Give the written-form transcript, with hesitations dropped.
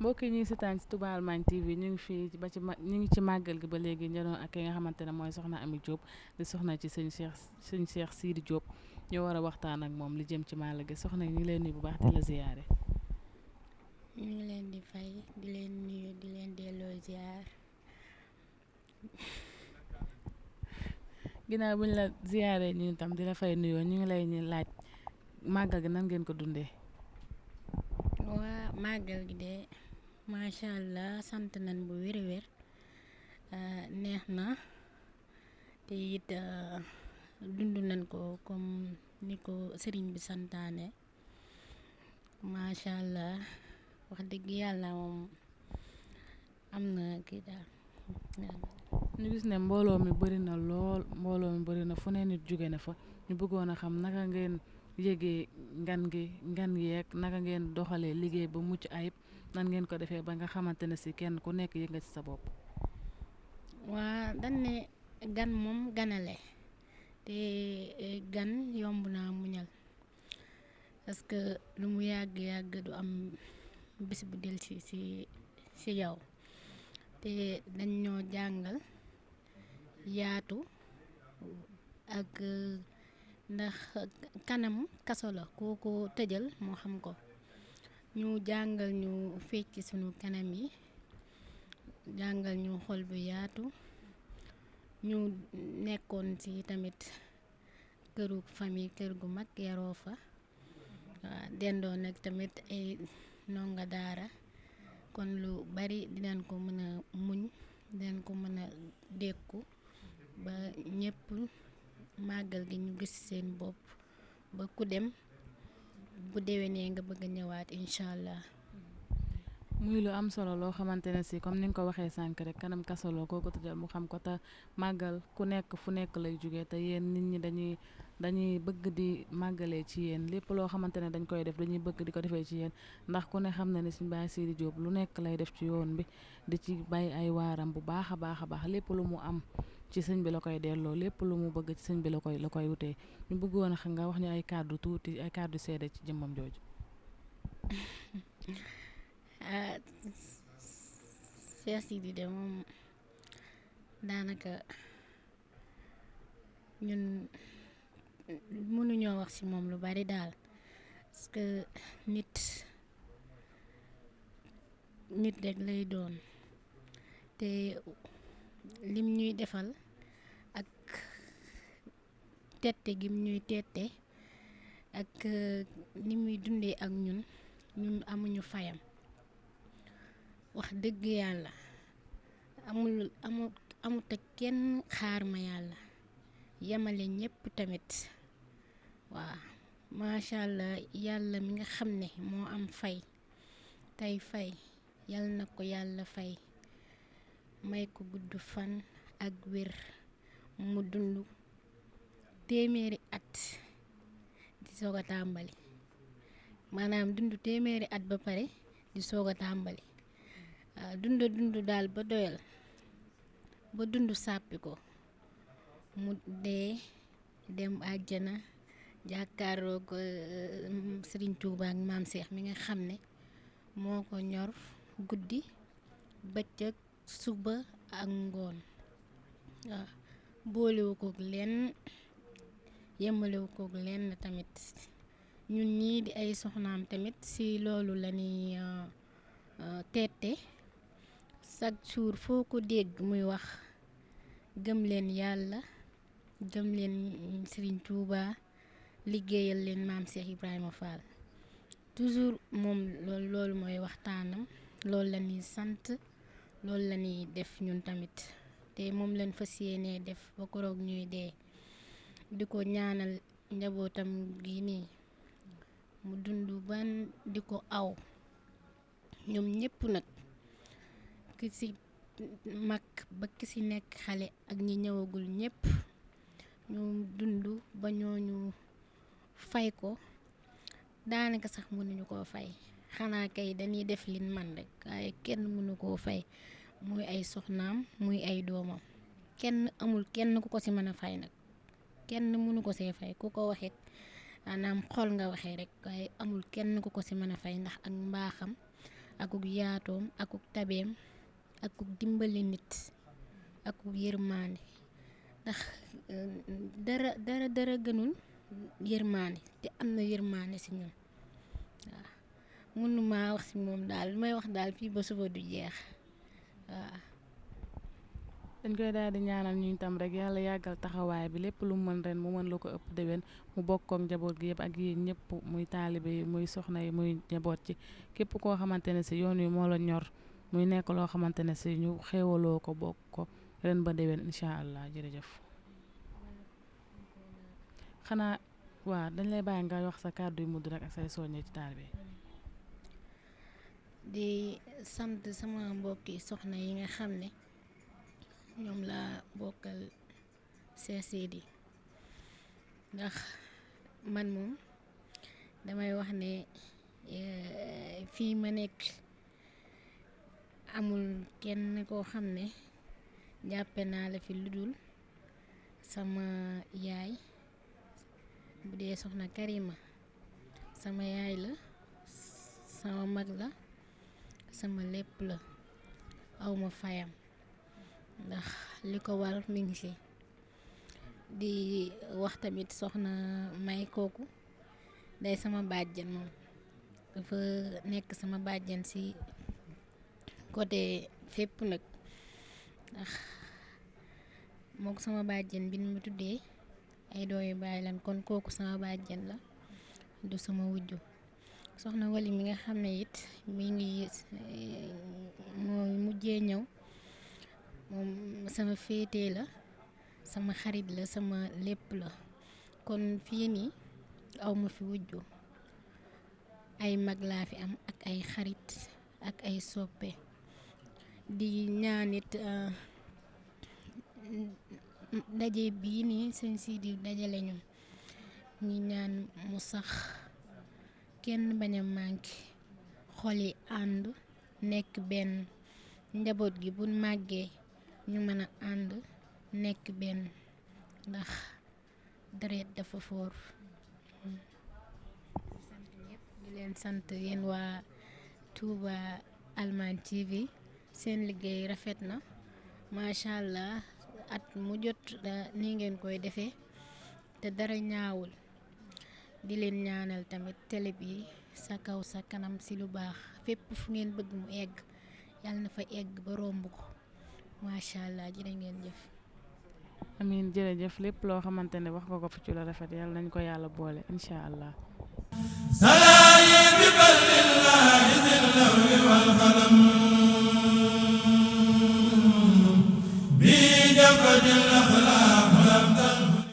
mbokk yi ñuy seetaan ci Touba Allemagne TV ñu ngi fii ba ci ñu ngi ci màggal gi ba léegi ñu ak ki nga xamante ne mooy soxna Ami Diop di soxna ci sëñ Cheikh Sidi Diop ñu war a waxtaan ak moom li jëm ci màggal gi soxna yi ñu ngi leen nuyu bu baax di la ziyaare. ñu ngi leen di fay di leen nuyu di leen delloo ziar. ginnaaw bu ñu la ziyaare ñu tam di la fay nuyoo ñu ngi lay laaj màggal gi nan ngeen ko dundee. waa màggal gi de macha allah sant nañ bu wér-wér neex na te it dund nañ ko comme ni ko sëriñ bi santaane macha allah wax dëgg yàlla moom am na kii daal. ñu gis ne mbooloo mi bëri na lool mbooloo mi bëri na fu ne nit jóge na fa ñu bëggoon a xam naka ngeen yégee ngan yeeg naka ngeen doxalee liggéey ba mucc ayib nan ngeen ko defee ba nga xamante ne si kenn ku nekk yëg nga ci sa bopp. waa dañ ne gan moom ganale te gan yomb naa muñal parce que lu mu yàgg du am bis bu del si yow te dañ ñoo jàngal yaatu ak ndax kanam kaso la kooku tëjal moo xam ko ñu jàngal ñu fecc sunu kanam yi jàngal ñu xol bu yaatu ñu nekkoon ci tamit këru famille kër gu mag yaroo fa waaw dendoo nag tamit ay ndongo daara kon lu bari dinañ ko mën a muñ dinañ ko mën a dékku ba ñépp màggal gi ñu gis seen bopp ba ku dem bu déwénee nga bëgg a ñëwaat incha allah. muy lu am solo loo xamante ne si comme ni nga ko waxee sànq rek kanam kasoloo kooku tëjal mu xam ko te màggal ku nekk fu nekk lay jógee te yéen nit ñi dañuy bëgg di màggalee ci yéen lépp loo xamante ne dañ koy def dañuy bëgg di ko defee ci yéen ndax ku ne xam na ne suñu Baye Sidi Diop lu nekk lay def ci yoon bi di ci bay ay waaram bu baax a baax lépp lu mu am ci sëñ bi la koy delloo lépp lu mu bëgg ci sëñ bi la koy wutee ñu bëggoon a xam nga wax ñu ay kàddu tuuti ay kàddu seede ci jëmmam jooju. Cheikh Sidi de moom daanaka ñun mënuñoo wax ci moom lu bari daal parce que nit rek lay doon te lim ñuy defal ak tette gim ñuy tette ak ni muy dundee ak ñun amuñu fayam wax dëgg yàlla amut ak kenn xaar ma yàlla yemale ñépp tamit waaw macha allah yàlla mi nga xam ne moo am fay tey fay yal na ko yàlla fay may ko gudd fan ak wér mu dund téeméeri at di soog a tàmbali maanaam dund téeméeri at ba pare di soog a tàmbali dund daal ba doyal ba dund sàppi ko mu dee dem àjjana jàkkaaroo ko Sëriñ Tuuba ak Maam Seex mi nga xam ne moo ko ñor guddi bëccëg suba ak ngoon waaw boolewu kook lenn yemalewu kook lenn tamit ñun ñii di ay soxnaam tamit ci loolu la ñuy teete chaque jour foo ko dégg muy wax gëm leen yàlla gëm leen Serigne Touba liggéeyal leen maam Cheikh Ibrahima Fall toujours moom loolu mooy waxtaanam loolu la ñuy sant loolu la ñuy def ñun tamit te moom lañ fas yéenee def ba koroog ñuy dee di ko ñaanal njabootam gi nii mu dund ban di ko aw ñoom ñépp nag ki ci mag ba ki ci nekk xale ak ñi ñëwagul ñépp ñu dund ba ñooñu fay ko daanaka sax mënuñu koo fay xanaa kay dañuy def lin man rek waaye kenn mënu koo fay muy ay soxnaam muy ay doomam kenn amul kenn ku ko ci mën a fay nag kenn mënu ko see fay ku ko waxit maanaam xol nga waxee rek waaye amul kenn ku ko ci mën a fay ndax ak mbaaxam akuk yaatoom akuk tabeem akuk dimbali nit akuk yërmaande ndax dara gënul yërmaande te am na yërmaande ci ñun waaw mënuma wax ci moom daal may wax daal fii ba suba du jeex waaw. dañ koy daal di ñaanal ñu itam rek yàlla yàggal taxawaay bi lépp lu mu mën ren mu mën lu ko ëpp déwén mu bokkook njaboot gi yëpp ak yéen ñëpp muy taalibe yi muy soxna yi muy njaboot ci képp koo xamante ne si yoon wi moo la ñor muy nekk loo xamante ne si ñu xéewaloo ko bokk ko ren ba déwén incha allah jërëjëf. xanaa waaw dañ lay bàyyi nga wax sa kàddu yu mudd rek ak say soññee ci taalibe yi. di sant sama mbokki soxna yi nga xam ne ñoom laa bokkal Cheikh Sidi ndax man moom damay wax ne fii ma nekk amul kenn koo xam ne jàppe naa la fi lu dul sama yaay bu dee soxna Karima sama yaay la sama mag la sama lépp la awma fayam ndax li ko war mi ngi ci di wax tamit soxna May kooku day sama bàjjen moom dafa nekk sama bàjjen ci côté fépp nag ndax moo ko sama bàjjen bi nu mu tuddee ay dooyu bàyyi lan kon kooku sama bàjjen la du sama wujju soxna Wali mi nga xam ne it mi ngi moo mujjee ñëw moom sama féetee la sama xarit la sama lépp la kon fii nii aw ma fi wujju ay mag laa fi am ak ay xarit ak ay soppe di ñaanit daje bii nii sëñ Sidi dajale ñu ñi ñaan mu sax kenn bañ a manqué xol yi ànd nekk benn njaboot gi bu màggee ñu mën a ànd nekk benn ndax deret dafa foor sant ñëpp di leen sant yéen waa Touba Allman TV seen liggéey rafet na macha allah at mu jot ni ngeen koy defee te dara ñaawul di leen ñaanal tamit télé bi sa kaw sa kanam ci lu baax fépp fu ngeen bëgg mu egg yàlla na fa egg ba romb ko macha allah jërë ngeen jëf. amiin jërëjëf lépp loo xamante ne wax nga ko fi ci la rafet yàlla nañ ko yàlla boole incha allah. salaayi bi fadlillahi zil lawhi wal qalam bi jafadil